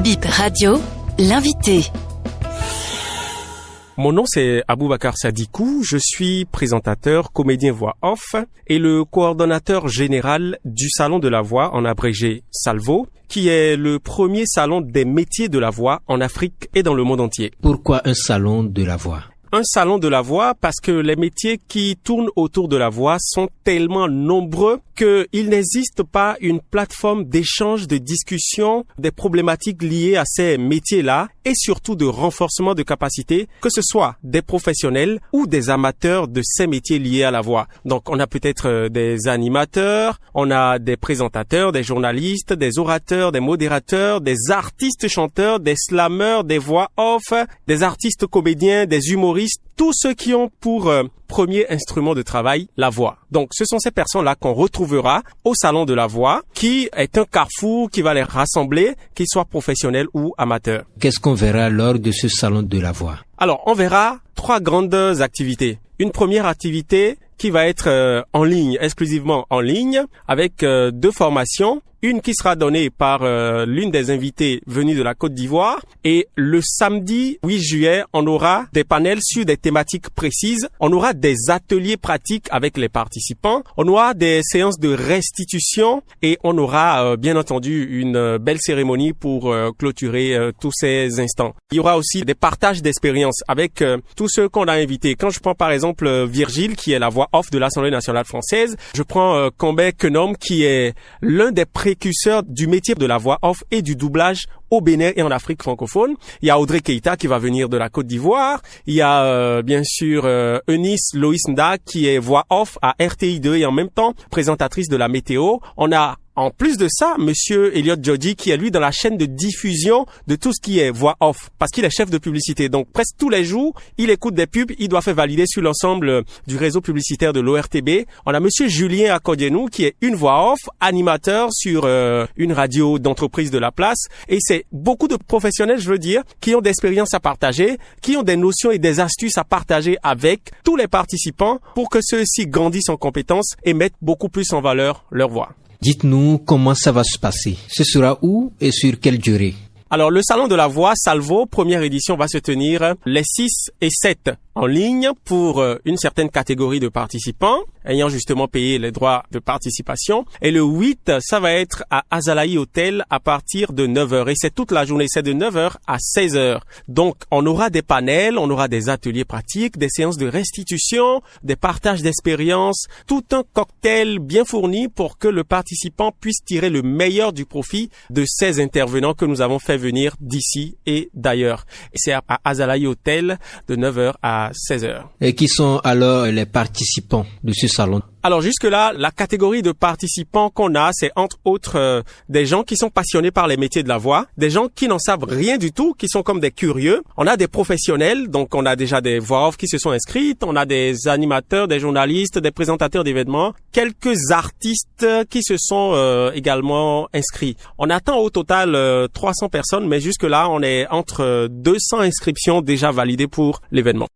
Bip Radio, l'invité. Mon nom c'est Aboubacar Sadikou, je suis présentateur, comédien voix off et le coordonnateur général du Salon de la Voix, en abrégé Salvo, qui est le premier salon des métiers de la voix en Afrique et dans le monde entier. Pourquoi un salon de la voix ? Un salon de la voix parce que les métiers qui tournent autour de la voix sont tellement nombreux qu'il n'existe pas une plateforme d'échange, de discussion des problématiques liées à ces métiers-là et surtout de renforcement de capacité, que ce soit des professionnels ou des amateurs de ces métiers liés à la voix. Donc on a peut-être des animateurs, on a des présentateurs, des journalistes, des orateurs, des modérateurs, des artistes chanteurs, des slameurs, des voix off, des artistes comédiens, des humoristes, tous ceux qui ont pour premier instrument de travail la voix. Donc ce sont ces personnes-là qu'on retrouvera au Salon de la Voix, qui est un carrefour qui va les rassembler, qu'ils soient professionnels ou amateurs. Qu'est-ce qu'on verra lors de ce Salon de la Voix ? Alors on verra 3 grandes activités. Une première activité qui va être en ligne, exclusivement en ligne, avec 2 formations. Une qui sera donnée par l'une des invitées venues de la Côte d'Ivoire. Et le samedi 8 juillet, on aura des panels sur des thématiques précises. On aura des ateliers pratiques avec les participants. On aura des séances de restitution. Et on aura bien entendu une belle cérémonie pour clôturer tous ces instants. Il y aura aussi des partages d'expériences avec tous ceux qu'on a invités. Quand je prends par exemple Virgile, qui est la voix off de l'Assemblée nationale française. Je prends Kambé Kenom, qui est l'un des précurseurs du métier de la voix off et du doublage au Bénin et en Afrique francophone. Il y a Audrey Keita qui va venir de la Côte d'Ivoire. Il y a bien sûr Eunice Loïs Nda qui est voix off à RTI2 et en même temps présentatrice de la météo. On a en plus de ça, monsieur Elliot Djodji, qui est lui dans la chaîne de diffusion de tout ce qui est voix off, parce qu'il est chef de publicité. Donc presque tous les jours, il écoute des pubs, il doit faire valider sur l'ensemble du réseau publicitaire de l'ORTB. On a monsieur Julien Akodianou, qui est une voix off, animateur sur une radio d'entreprise de la place. Et c'est beaucoup de professionnels, je veux dire, qui ont d'expériences à partager, qui ont des notions et des astuces à partager avec tous les participants pour que ceux-ci grandissent en compétences et mettent beaucoup plus en valeur leur voix. Dites-nous comment ça va se passer. Ce sera où et sur quelle durée ? Alors, le Salon de la Voix, Salvo, première édition, va se tenir les 6 et 7 en ligne pour une certaine catégorie de participants ayant justement payé les droits de participation. Et le 8, ça va être à Azalaï Hotel à partir de 9h. Et c'est toute la journée, c'est de 9h à 16h. Donc, on aura des panels, on aura des ateliers pratiques, des séances de restitution, des partages d'expériences, tout un cocktail bien fourni pour que le participant puisse tirer le meilleur du profit de ces intervenants que nous avons fait venir d'ici et d'ailleurs. Et c'est à Azalaï Hotel de 9h à 16h. Et qui sont alors les participants de ce salon ? Alors jusque-là, la catégorie de participants qu'on a, c'est entre autres des gens qui sont passionnés par les métiers de la voix, des gens qui n'en savent rien du tout, qui sont comme des curieux. On a des professionnels, donc on a déjà des voix off qui se sont inscrites, on a des animateurs, des journalistes, des présentateurs d'événements, quelques artistes qui se sont également inscrits. On attend au total 300 personnes, mais jusque-là, on est entre 200 inscriptions déjà validées pour l'événement.